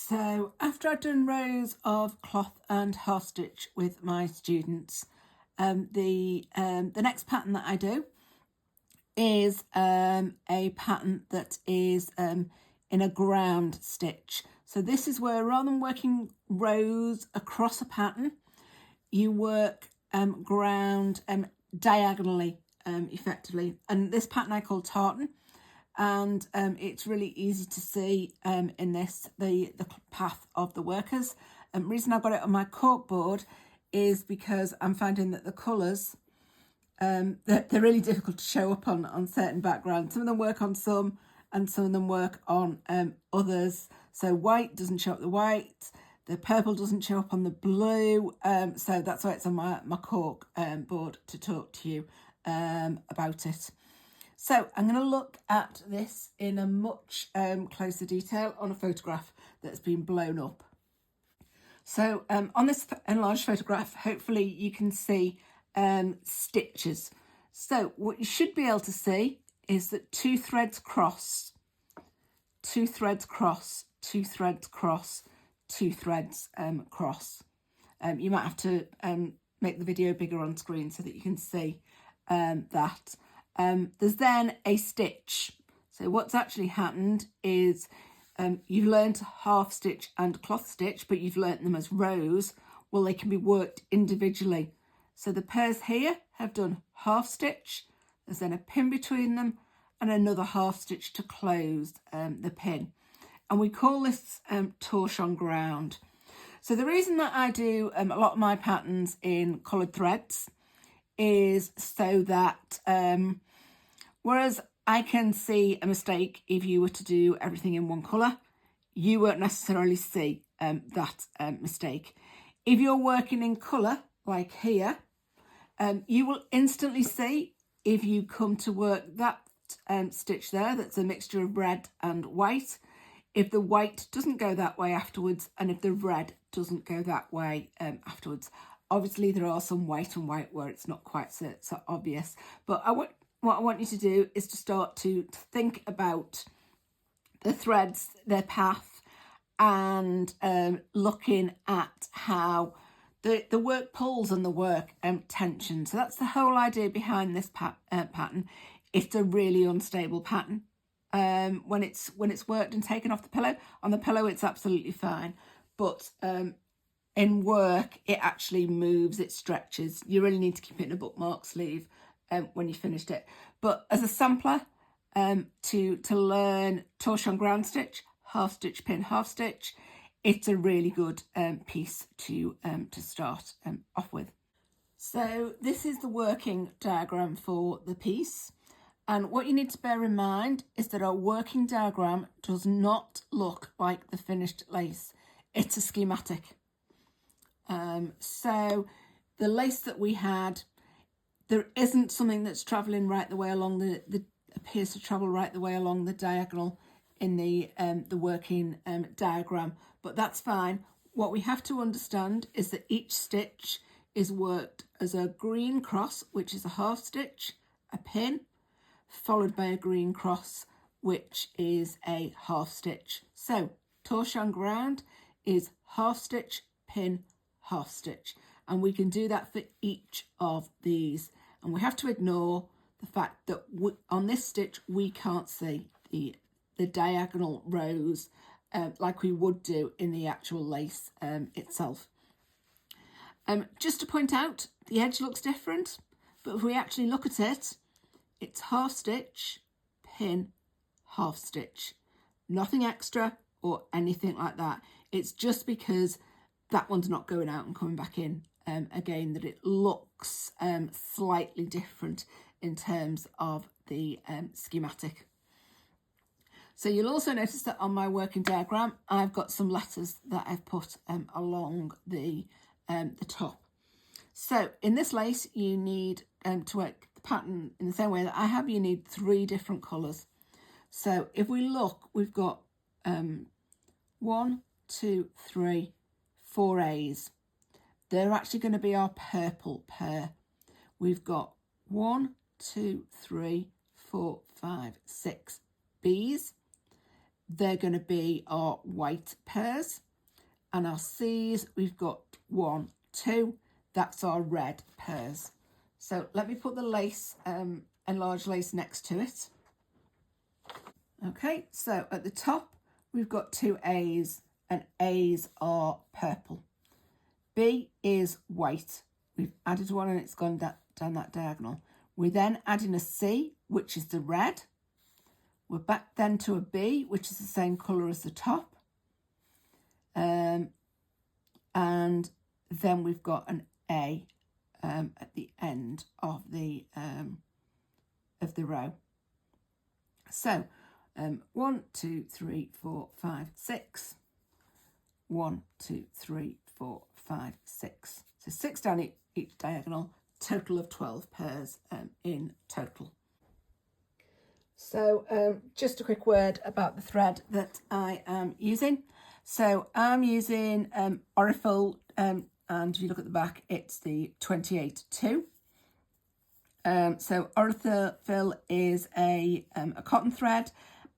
So after I've done rows of cloth and half stitch with my students, the next pattern that I do is a pattern that is in a ground stitch. So this is where, rather than working rows across a pattern, you work ground diagonally, effectively. And this pattern I call Tartan, and it's really easy to see in this the path of the workers. The reason I've got it on my cork board is because I'm finding that the colours, they're really difficult to show up on certain backgrounds. Some of them work on some and some of them work on others. So white doesn't show up the white, the purple doesn't show up on the blue. So that's why it's on my cork board to talk to you about it. So I'm going to look at this in a much closer detail on a photograph that's been blown up. So on this enlarged photograph, hopefully you can see stitches. So what you should be able to see is that two threads cross, two threads cross, two threads cross, two threads cross. You might have to make the video bigger on screen so that you can see that. There's then a stitch. So what's actually happened is you've learned half stitch and cloth stitch, but you've learnt them as rows. Well, they can be worked individually. So the pairs here have done half stitch. There's then a pin between them and another half stitch to close the pin. And we call this Torchon Ground. So the reason that I do a lot of my patterns in coloured threads is so that whereas I can see a mistake if you were to do everything in one colour, you won't necessarily see that mistake. If you're working in colour, like here, you will instantly see if you come to work that stitch there, that's a mixture of red and white, if the white doesn't go that way afterwards and if the red doesn't go that way afterwards. Obviously, there are some white and white where it's not quite so obvious, but what I want you to do is to start to think about the threads, their path, and looking at how the work pulls and the work tension. So that's the whole idea behind this pattern. It's a really unstable pattern. When it's worked and taken off the pillow, on the pillow it's absolutely fine, but in work it actually moves, it stretches. You really need to keep it in a bookmark sleeve when you finished it. But as a sampler, to learn Torchon Ground stitch, half stitch, pin, half stitch, it's a really good piece to start off with. So this is the working diagram for the piece. And what you need to bear in mind is that our working diagram does not look like the finished lace. It's a schematic. So the lace that we had, there isn't something that's travelling right the way along appears to travel right the way along the diagonal in the working diagram, but that's fine. What we have to understand is that each stitch is worked as a green cross, which is a half stitch, a pin, followed by a green cross, which is a half stitch. So Torchon Ground is half stitch, pin, half stitch, and we can do that for each of these. And we have to ignore the fact that on this stitch we can't see the diagonal rows like we would do in the actual lace itself. Just to point out, the edge looks different, but if we actually look at it, it's half stitch, pin, half stitch. Nothing extra or anything like that. It's just because that one's not going out and coming back in again that it looks slightly different in terms of the schematic. So you'll also notice that on my working diagram, I've got some letters that I've put along the top. So in this lace, you need to work the pattern in the same way that I have, you need 3 different colours. So if we look, we've got 1, 2, 3, 4 A's. They're actually going to be our purple pair. We've got 1, 2, 3, 4, 5, 6 B's. they're going to be our white pairs. And our C's, we've got 1, 2, that's our red pairs. So let me put the lace, enlarged lace next to it. Okay, so at the top, we've got 2 A's, and A's are purple. B is white. We've added 1 and it's gone down that diagonal. We then add in a C, which is the red. We're back then to a B, which is the same colour as the top. And then we've got an A at the end of the row. So 1, 2, 3, 4, 5, 6. 1, 2, 3, 4, 5, 6. So 6 down each diagonal, total of 12 pairs in total. So just a quick word about the thread that I am using. So I'm using Aurifil, and if you look at the back, it's the 28-2. So Aurifil is a cotton thread,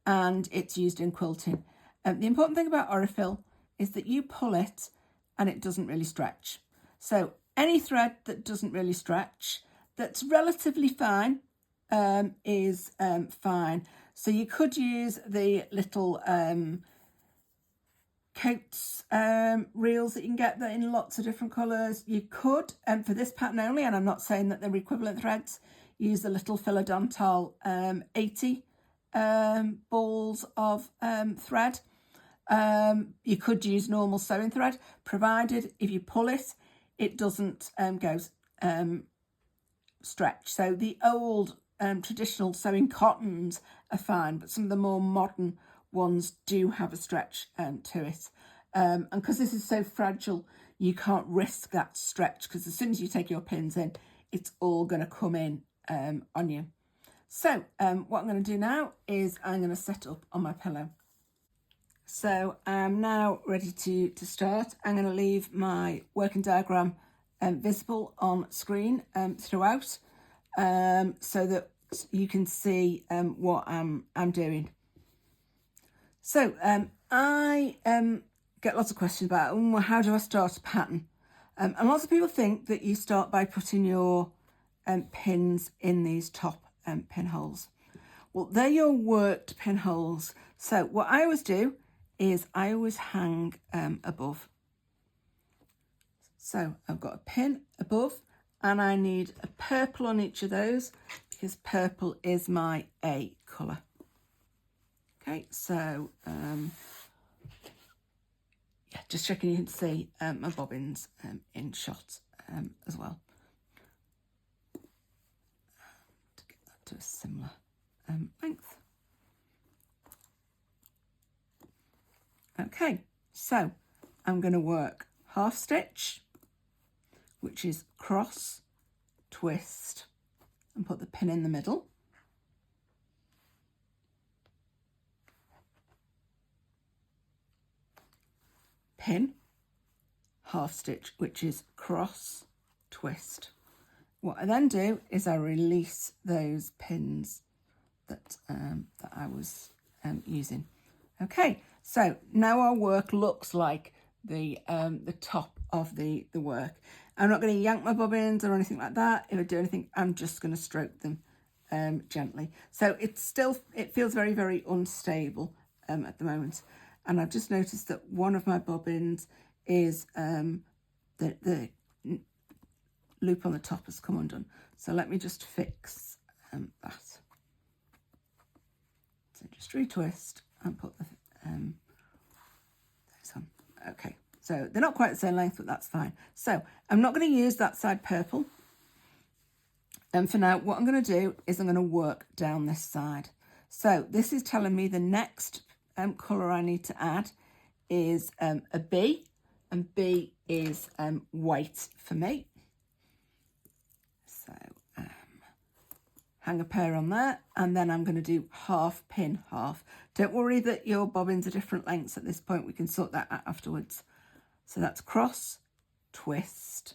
and it's used in quilting. The important thing about Aurifil is that you pull it and it doesn't really stretch. So any thread that doesn't really stretch, that's relatively fine, is fine. So you could use the little coats reels that you can get that in lots of different colours. You could, for this pattern only, and I'm not saying that they're equivalent threads, use the little Philadental 80 balls of thread. You could use normal sewing thread, provided if you pull it, it doesn't go stretch. So the old traditional sewing cottons are fine, but some of the more modern ones do have a stretch to it. And because this is so fragile, you can't risk that stretch, because as soon as you take your pins in, it's all going to come in on you. So what I'm going to do now is I'm going to set up on my pillow. So I'm now ready to start. I'm going to leave my working diagram visible on screen throughout, so that you can see what I'm doing. So I get lots of questions about how do I start a pattern, and lots of people think that you start by putting your pins in these top pinholes. Well, they're your worked pinholes. So what I always do is I always hang above. So I've got a pin above, and I need a purple on each of those, because purple is my A colour. Okay, so yeah, just checking you can see my bobbins in shot as well. To get that to a similar length. Okay, so I'm going to work half stitch, which is cross, twist, and put the pin in the middle. Pin, half stitch, which is cross, twist. What I then do is I release those pins that I was using. Okay, so now our work looks like the top of the work. I'm not going to yank my bobbins or anything like that. If I do anything, I'm just going to stroke them gently. So it feels very, very unstable at the moment. And I've just noticed that one of my bobbins is the loop on the top has come undone. So let me just fix that. So just retwist and put the those on. Okay, so they're not quite the same length, but that's fine. So I'm not going to use that side purple. And for now, what I'm going to do is I'm going to work down this side. So this is telling me the next colour I need to add is a B, and B is white for me. So hang a pair on there, and then I'm going to do half pin half. Don't worry that your bobbins are different lengths at this point. We can sort that out afterwards. So that's cross, twist,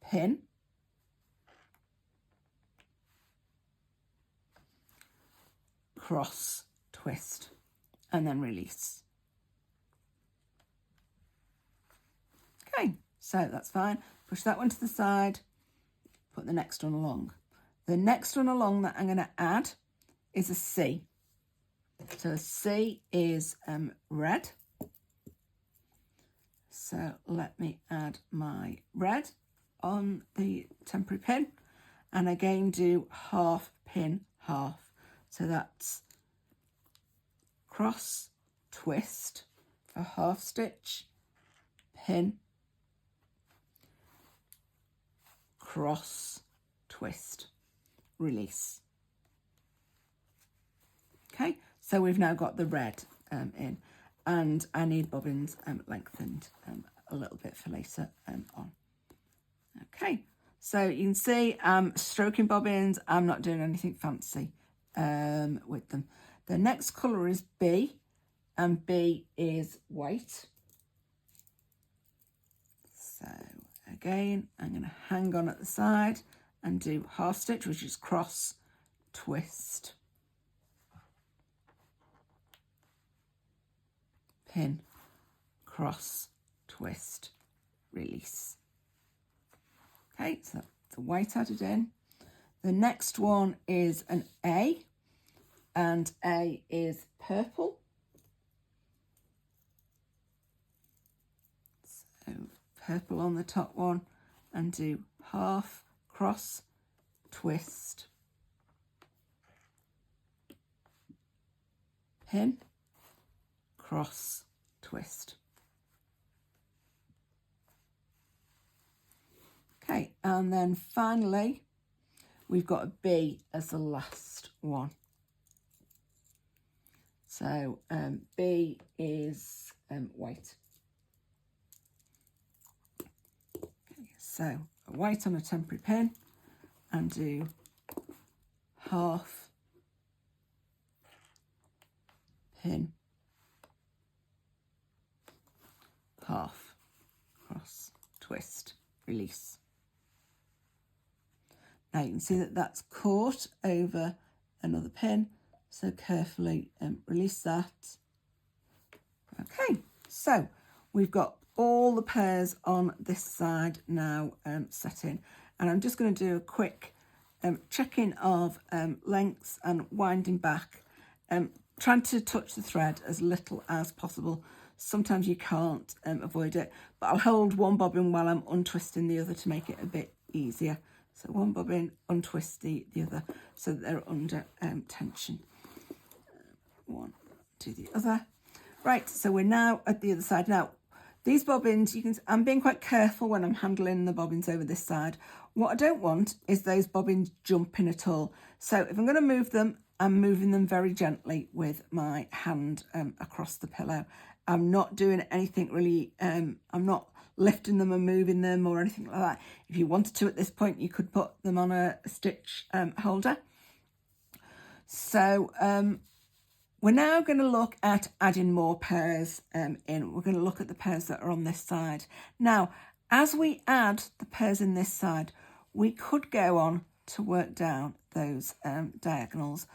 pin, cross, twist, and then release. Okay, so that's fine. Push that one to the side, put the next one along. The next one along that I'm going to add is a C. So C is red. So let me add my red on the temporary pin, and again do half pin half. So that's cross, twist for half stitch, pin, cross, twist, release. Okay, so we've now got the red in, and I need bobbins lengthened a little bit for later on. Okay, so you can see I'm stroking bobbins. I'm not doing anything fancy with them. The next colour is B, and B is white. So again, I'm going to hang on at the side and do half stitch, which is cross, twist, pin, cross, twist, release. Okay, so that's the white added in. The next one is an A, and A is purple. So purple on the top one, and do half, cross, twist, pin, cross, twist. Okay, and then finally we've got a B as the last one. So B is white. Okay, so a white on a temporary pin, and do half, pin, half, cross, twist, release. Now you can see that that's caught over another pin, so carefully release that. Okay, so we've got all the pairs on this side now set in, and I'm just going to do a quick checking of lengths and winding back, trying to touch the thread as little as possible. Sometimes you can't avoid it, but I'll hold one bobbin while I'm untwisting the other to make it a bit easier. So one bobbin, untwist the other so that they're under tension. One to the other. Right, so we're now at the other side. Now, these bobbins, I'm being quite careful when I'm handling the bobbins over this side. What I don't want is those bobbins jumping at all. So if I'm going to move them, I'm moving them very gently with my hand across the pillow. I'm not doing anything really, I'm not lifting them and moving them or anything like that. If you wanted to at this point, you could put them on a stitch holder. So we're now going to look at adding more pairs in. We're going to look at the pairs that are on this side. Now, as we add the pairs in this side, we could go on to work down those diagonals,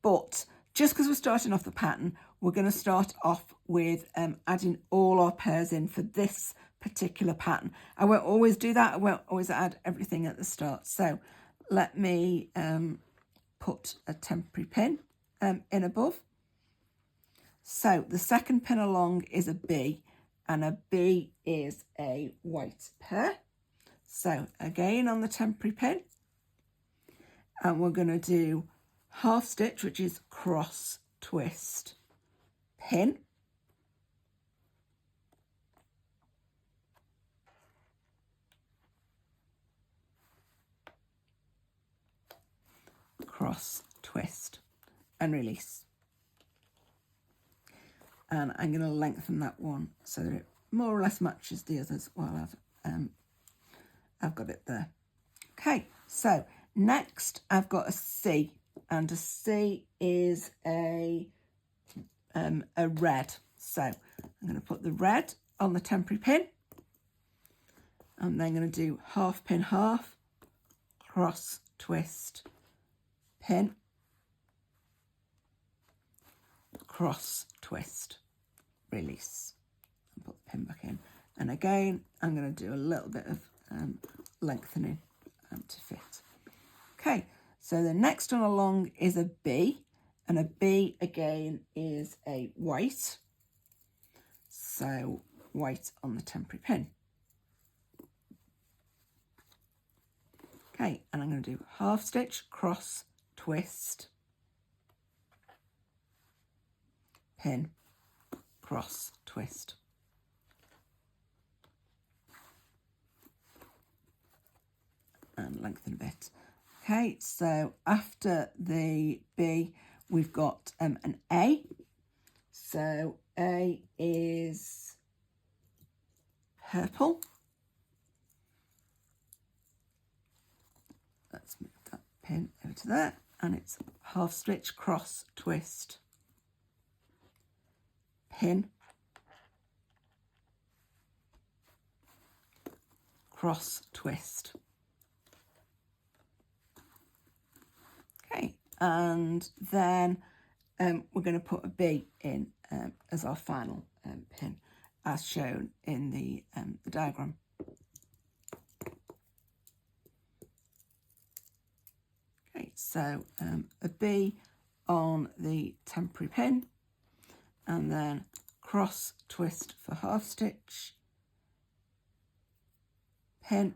but just because we're starting off the pattern, we're going to start off with adding all our pairs in for this particular pattern. I won't always do that. I won't always add everything at the start. So let me put a temporary pin in above. So the second pin along is a B, and a B is a white pair. So again on the temporary pin, and we're going to do half stitch, which is cross, twist, pin, cross, twist, and release. And I'm going to lengthen that one so that it more or less matches the others while I've got it there. Okay, so next I've got a C, and a C is a red. So I'm going to put the red on the temporary pin, and then I'm going to do half pin half, cross, twist, pin, cross, twist, release, and put the pin back in. And again, I'm going to do a little bit of lengthening to fit. Okay, so the next one along is a B, and a B again is a white. So white on the temporary pin. Okay, and I'm going to do half stitch, cross, twist, pin, cross, twist. And lengthen a bit. Okay, so after the B, we've got an A. So A is purple. Let's move that pin over to there, and it's half stitch, cross, twist, pin, cross, twist. Okay, and then we're going to put a B in as our final pin, as shown in the diagram. Okay, so a B on the temporary pin, and then cross, twist for half stitch, pin,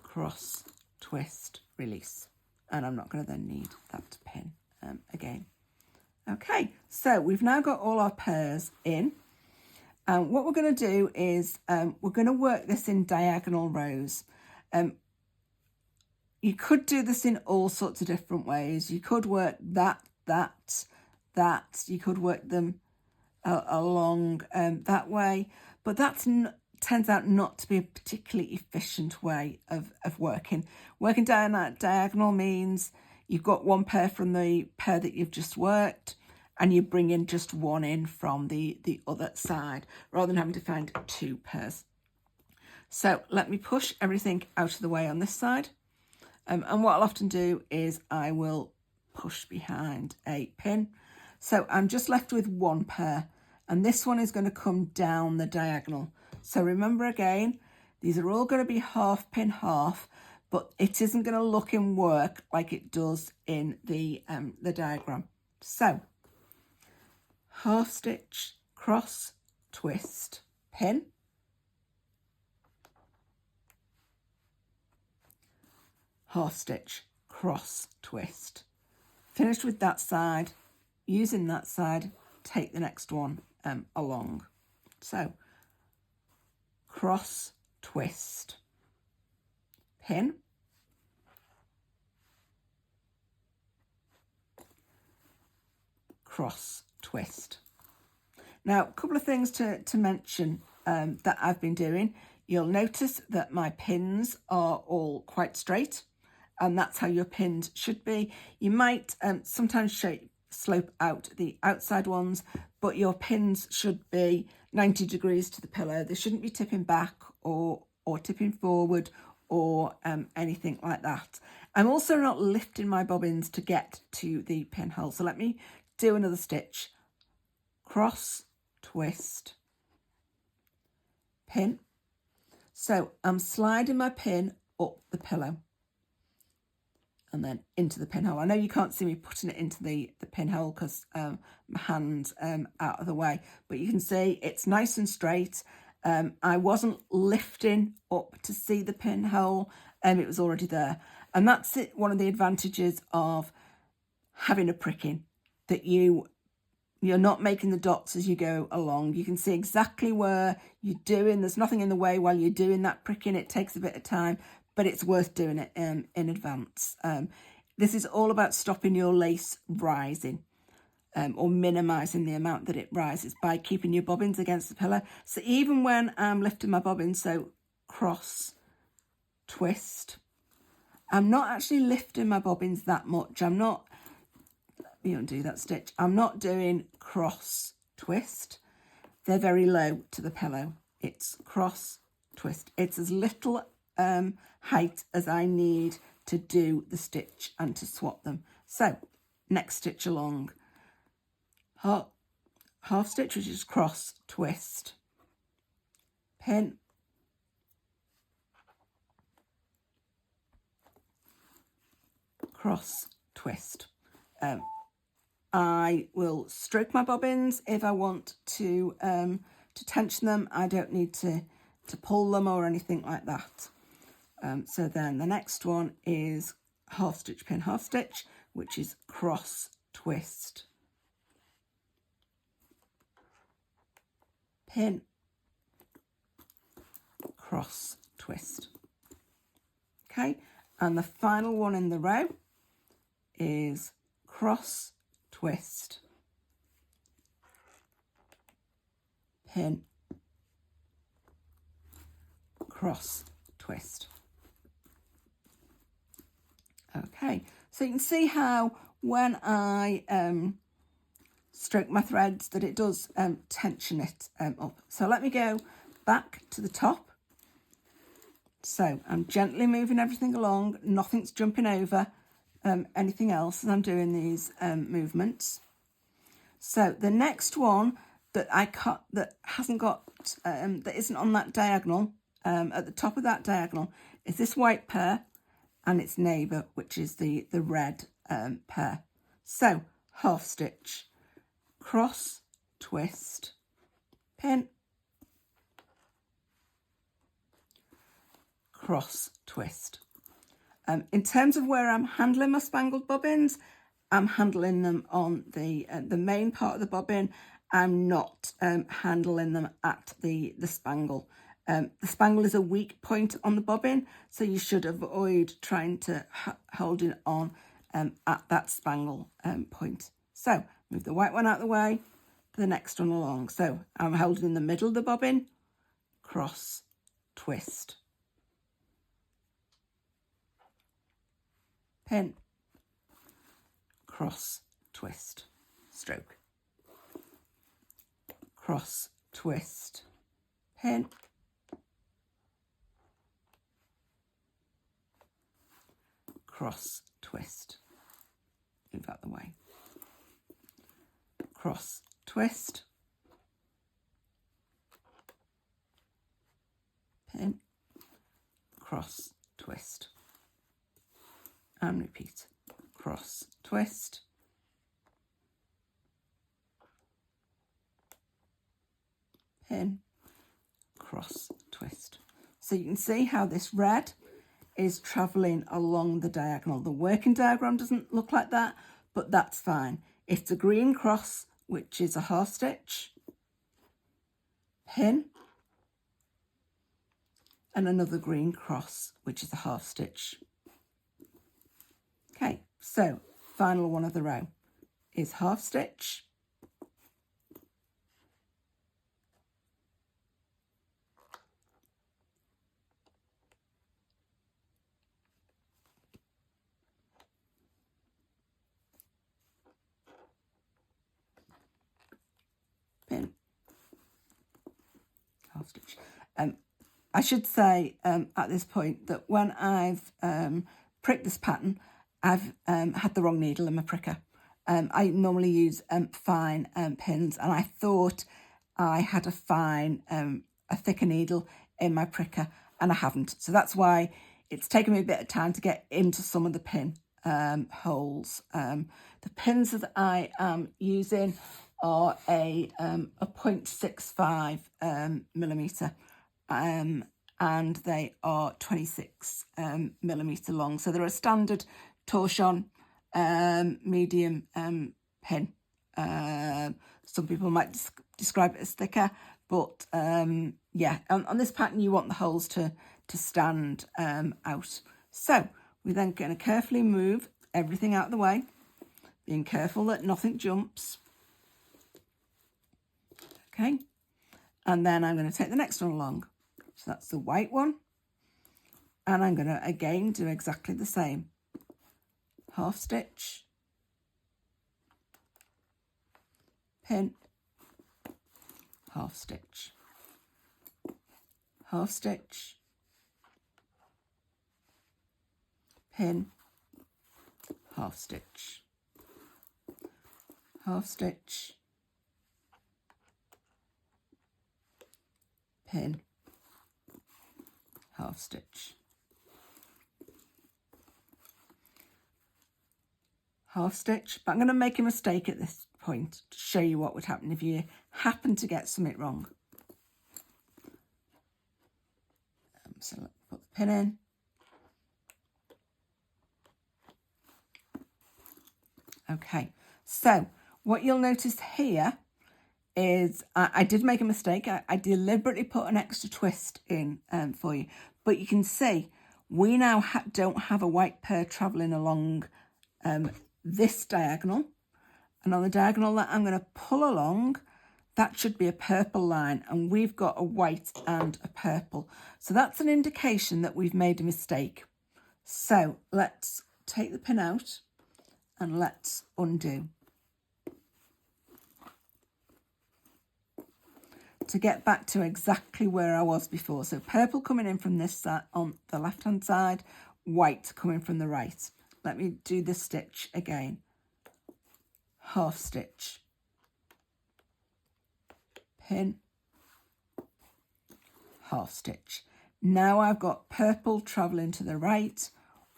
cross, twist, release. And I'm not going to then need that pin again. Okay, so we've now got all our pairs in. And what we're going to do is we're going to work this in diagonal rows. You could do this in all sorts of different ways. You could work that. You could work them along that way. But that's turns out not to be a particularly efficient way of working. Working down that diagonal means you've got one pair from the pair that you've just worked, and you bring in just one in from the other side, rather than having to find two pairs. So let me push everything out of the way on this side. And what I'll often do is I will push behind a pin. So I'm just left with one pair, and this one is going to come down the diagonal. So remember again, these are all going to be half pin half, but it isn't going to look and work like it does in the diagram. So half stitch, cross, twist, pin, half stitch, cross, twist. Finished with that side, using that side, take the next one along. So cross, twist, pin, cross, twist. Now, a couple of things to mention that I've been doing. You'll notice that my pins are all quite straight, and that's how your pins should be. You might sometimes slope out the outside ones, but your pins should be 90 degrees to the pillow. They shouldn't be tipping back or tipping forward or anything like that. I'm also not lifting my bobbins to get to the pinhole. So let me do another stitch. Cross, twist, pin. So I'm sliding my pin up the pillow and then into the pinhole. I know you can't see me putting it into the pinhole because my hand's out of the way, but you can see it's nice and straight. I wasn't lifting up to see the pinhole, it was already there. And that's it, one of the advantages of having a pricking, that you're not making the dots as you go along. You can see exactly where you're doing. There's nothing in the way while you're doing that pricking. It takes a bit of time, but it's worth doing it in advance. This is all about stopping your lace rising or minimising the amount that it rises by keeping your bobbins against the pillow. So even when I'm lifting my bobbins, so cross, twist, I'm not actually lifting my bobbins that much. I'm not, you undo that stitch. I'm not doing cross, twist. They're very low to the pillow. It's cross, twist. It's as little height as I need to do the stitch and to swap them. So next stitch along, half stitch, which is cross, twist, pin, cross, twist. I will stroke my bobbins if I want to tension them. I don't need to pull them or anything like that. So then the next one is half stitch, pin, half stitch, which is cross, twist, pin, cross, twist. Okay, and the final one in the row is cross, twist, pin, cross, twist. Okay, so you can see how when I stroke my threads that it does tension it up. So let me go back to the top. So I'm gently moving everything along, nothing's jumping over anything else as I'm doing these movements. So the next one that I cut that hasn't got, that isn't on that diagonal, at the top of that diagonal is this white pair and its neighbour, which is the red pair. So half stitch, cross, twist, pin, cross, twist. In terms of where I'm handling my spangled bobbins, I'm handling them on the main part of the bobbin. I'm not handling them at the spangle. The spangle is a weak point on the bobbin, so you should avoid trying to hold it on at that spangle point. So move the white one out of the way for the next one along. So I'm holding in the middle of the bobbin, cross, twist, pin, cross, twist, stroke, cross, twist, pin, cross, twist, move out the way, cross, twist, pin, cross, twist, and repeat, cross, twist, pin, cross, twist. So you can see how this red is travelling along the diagonal. The working diagram doesn't look like that, but that's fine. It's a green cross, which is a half stitch, pin, and another green cross, which is a half stitch. Okay, so final one of the row is half stitch, pin, half stitch. I should say at this point that when I've pricked this pattern, I've had the wrong needle in my pricker. I normally use fine pins, and I thought I had a thicker needle in my pricker, and I haven't. So that's why it's taken me a bit of time to get into some of the pin holes. The pins that I am using are a 0.65 millimetre. And they are 26 millimetre long. So they're a standard Torchon medium pin. Some people might describe it as thicker, but yeah, on this pattern you want the holes to stand out. So we're then going to carefully move everything out of the way, being careful that nothing jumps. Okay, and then I'm going to take the next one along. So that's the white one. And I'm going to again do exactly the same. Half stitch, pin, half stitch, half stitch, pin, half stitch, half stitch, pin, half stitch, half stitch. But I'm going to make a mistake at this point to show you what would happen if you happen to get something wrong. So let's put the pin in. Okay, so what you'll notice here is I did make a mistake. I deliberately put an extra twist in for you, but you can see we now don't have a white purl travelling along this diagonal, and on the diagonal that I'm going to pull along, that should be a purple line, and we've got a white and a purple. So that's an indication that we've made a mistake. So let's take the pin out and let's undo. To get back to exactly where I was before. So purple coming in from this side on the left hand side, white coming from the right. Let me do the stitch again. Half stitch, pin, half stitch. Now I've got purple travelling to the right,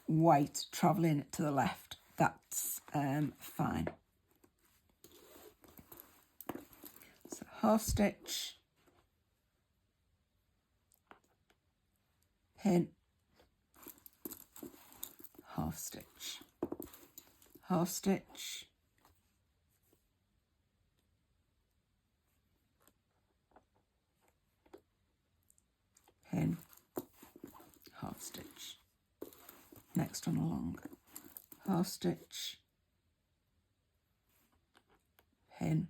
white travelling to the left. That's fine. So half stitch, pin, half stitch, half stitch, pin, half stitch. Next one along, half stitch, pin,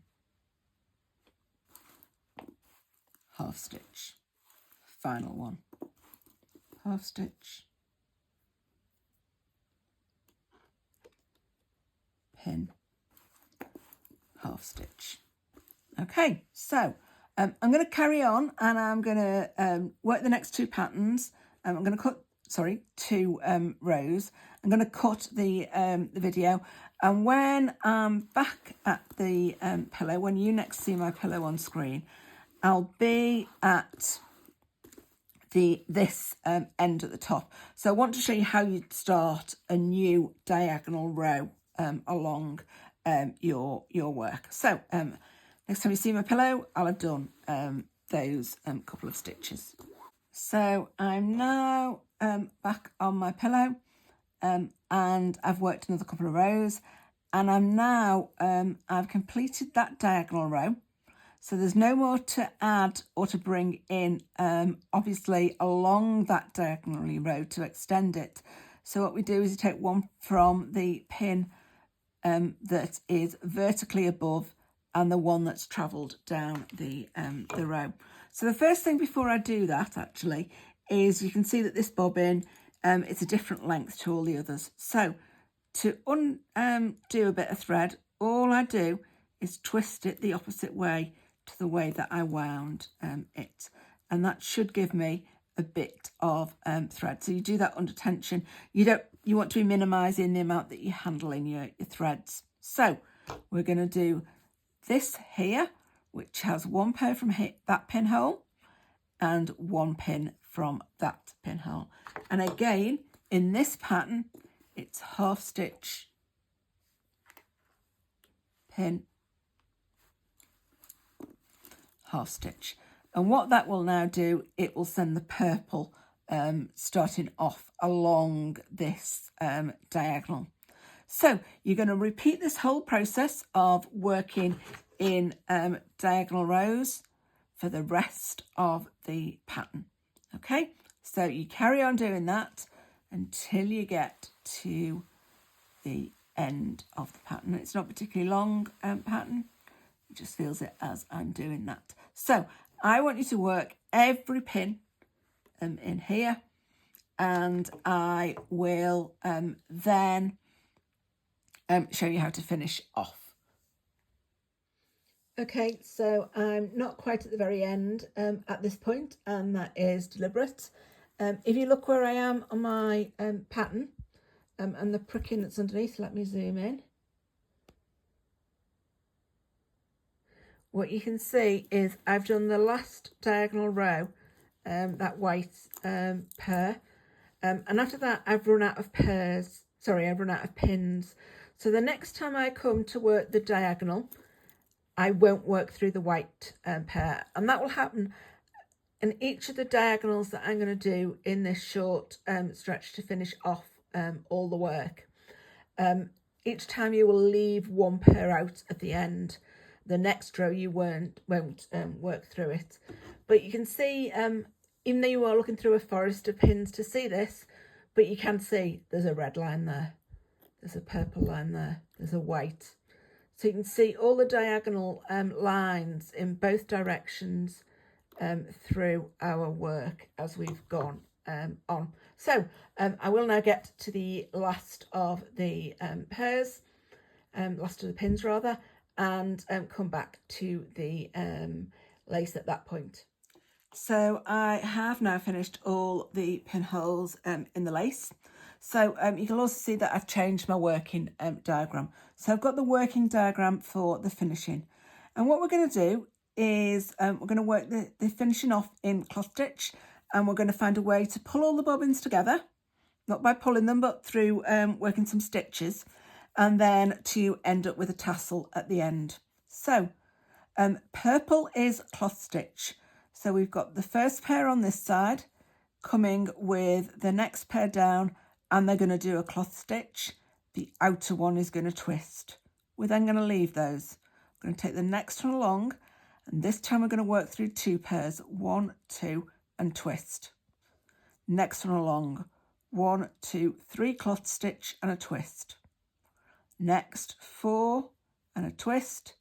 half stitch. Final one, half stitch, pin, half stitch. Okay, so I'm going to carry on, and I'm going to work the next two patterns. I'm going to cut, two rows. I'm going to cut the video, and when I'm back at the pillow, when you next see my pillow on screen, I'll be at this end at the top. So I want to show you how you start a new diagonal row along your work. So next time you see my pillow, I'll have done those couple of stitches. So I'm now back on my pillow, and I've worked another couple of rows, and I'm now I've completed that diagonal row. So there's no more to add or to bring in, obviously, along that diagonally row to extend it. So what we do is you take one from the pin that is vertically above and the one that's travelled down the row. So the first thing before I do that, actually, is you can see that this bobbin, it's a different length to all the others. So to undo a bit of thread, all I do is twist it the opposite way to the way that I wound it, and that should give me a bit of thread. So you do that under tension. You want to be minimising the amount that you handle in your threads. So we're going to do this here, which has one pin from that pinhole and one pin from that pinhole. And again, in this pattern, it's half stitch, pin, half stitch. And what that will now do, it will send the purple starting off along this diagonal. So you're going to repeat this whole process of working in diagonal rows for the rest of the pattern. Okay, so you carry on doing that until you get to the end of the pattern. It's not particularly long pattern. It just feels it as I'm doing that. So I want you to work every pin in here, and I will then show you how to finish off. Okay, so I'm not quite at the very end at this point, and that is deliberate. If you look where I am on my pattern, and the pricking that's underneath. Let me zoom in. What you can see is I've done the last diagonal row, that white pear, and after that I've run out of pairs. Sorry, I've run out of pins. So the next time I come to work the diagonal, I won't work through the white pear, and that will happen in each of the diagonals that I'm going to do in this short stretch to finish off all the work. Each time you will leave one pair out at the end. The next row you won't work through it. But you can see, even though you are looking through a forest of pins to see this, but you can see there's a red line there, there's a purple line there, there's a white. So you can see all the diagonal lines in both directions through our work as we've gone on. So I will now get to the last of the pairs, last of the pins rather, and come back to the lace at that point. So I have now finished all the pinholes in the lace. So you can also see that I've changed my working diagram. So I've got the working diagram for the finishing. And what we're going to do is we're going to work the finishing off in cloth stitch, and we're going to find a way to pull all the bobbins together, not by pulling them, but through working some stitches, and then to end up with a tassel at the end. So purple is cloth stitch. So we've got the first pair on this side coming with the next pair down, and they're going to do a cloth stitch. The outer one is going to twist. We're then going to leave those. We're going to take the next one along, and this time we're going to work through 2 pairs, 1, 2, and twist. Next one along, 1, 2, 3 cloth stitch and a twist. Next 4 and a twist.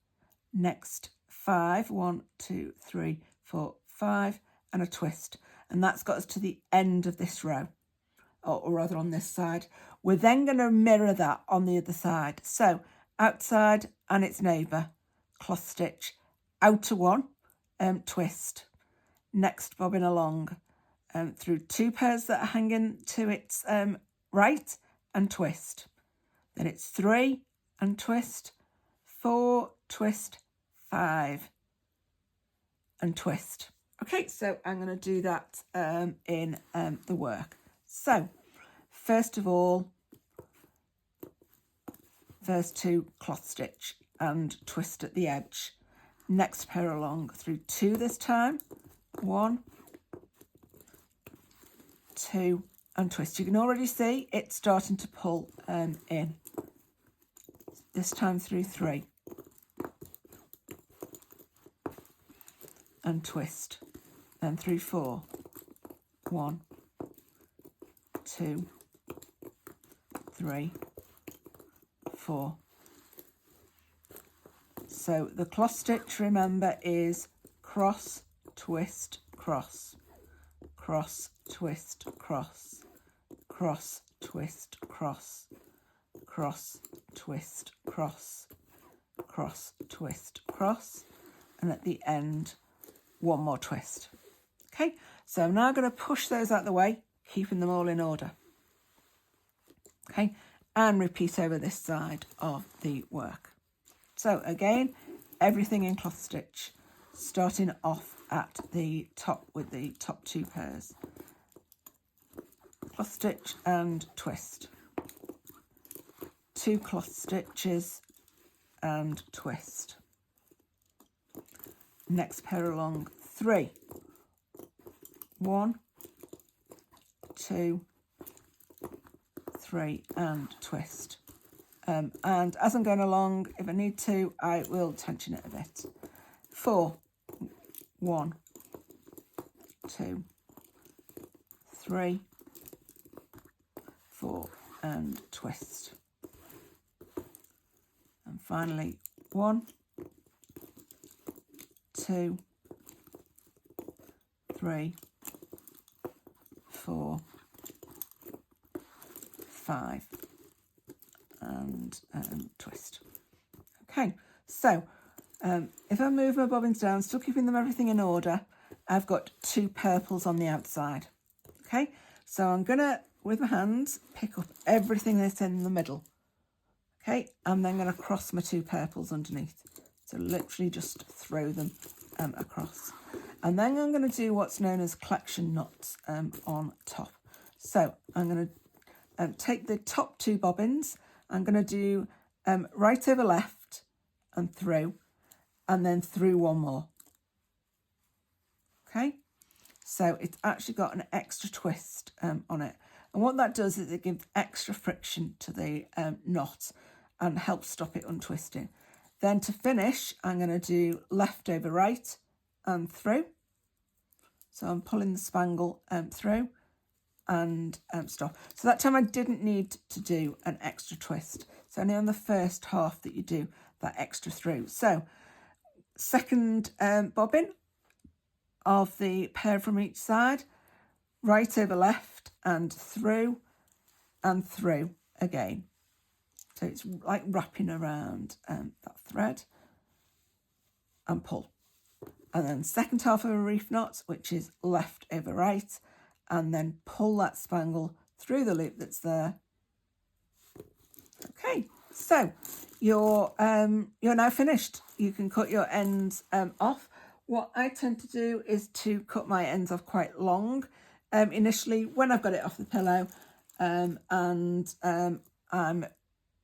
Next 5, 1, 2, 3, 4, 5 and a twist. And that's got us to the end of this row, or rather on this side. We're then going to mirror that on the other side. So outside and its neighbour, cloth stitch, outer one, twist. Next bobbin along through 2 pairs that are hanging to its right and twist. Then it's 3 and twist, 4, twist, 5 and twist. Okay, so I'm going to do that in the work. So first of all, first 2 cloth stitch and twist at the edge. Next pair along through 2 this time, 1, 2 and twist. You can already see it's starting to pull in. This time through 3 and twist. Then through 4, 1, 2, 3, 4. So the cloth stitch, remember, is cross, twist, cross, cross, twist, cross, cross, twist, cross, cross, twist, cross, cross, twist, cross, and at the end, 1 more twist. Okay, so I'm now going to push those out the way, keeping them all in order. Okay, and repeat over this side of the work. So again, everything in cloth stitch, starting off at the top with the top 2 pairs. Cloth stitch and twist. 2 cloth stitches and twist. Next pair along, 3. 1, 2, 3 and twist. And as I'm going along, if I need to, I will tension it a bit. 4, 1, 2, 3, 4 and twist. And finally 1, 2, 3, 4, 5 and twist. Okay, so if I move my bobbins down, still keeping them everything in order, I've got 2 purples on the outside. Okay, so I'm going to with my hands, pick up everything that's in the middle. Okay, I'm then going to cross my 2 purples underneath. So literally just throw them across. And then I'm going to do what's known as collection knots on top. So I'm going to take the top 2 bobbins. I'm going to do right over left and through, and then through one more. Okay, so it's actually got an extra twist on it. And what that does is it gives extra friction to the knot and helps stop it untwisting. Then to finish, I'm going to do left over right and through. So I'm pulling the spangle through and stop. So that time I didn't need to do an extra twist. It's only on the first half that you do that extra through. So second bobbin of the pair from each side, right over left and through again. So it's like wrapping around that thread and pull. And then second half of a reef knot, which is left over right, and then pull that spangle through the loop that's there. Okay, so you're now finished. You can cut your ends off. What I tend to do is to cut my ends off quite long initially when I've got it off the pillow, and I'm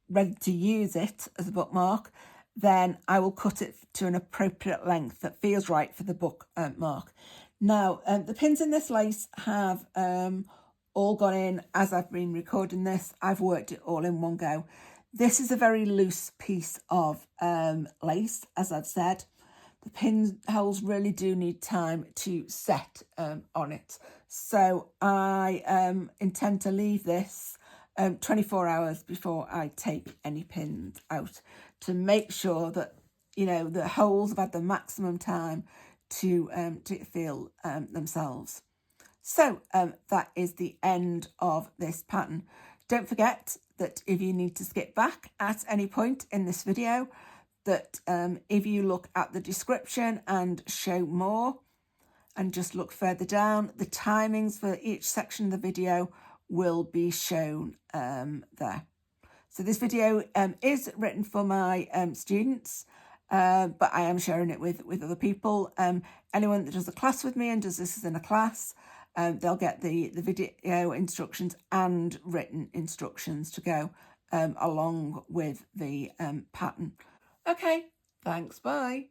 ready to use it as a bookmark. Then I will cut it to an appropriate length that feels right for the bookmark. Now, the pins in this lace have all gone in as I've been recording this. I've worked it all in one go. This is a very loose piece of lace, as I've said. The pinholes really do need time to set on it. So I intend to leave this 24 hours before I take any pins out to make sure that, you know, the holes have had the maximum time to feel themselves. So that is the end of this pattern. Don't forget that if you need to skip back at any point in this video, that if you look at the description and show more and just look further down, the timings for each section of the video will be shown there. So this video is written for my students, but I am sharing it with other people. Anyone that does a class with me and does this as in a class, they'll get the video instructions and written instructions to go along with the pattern. Okay, thanks, bye.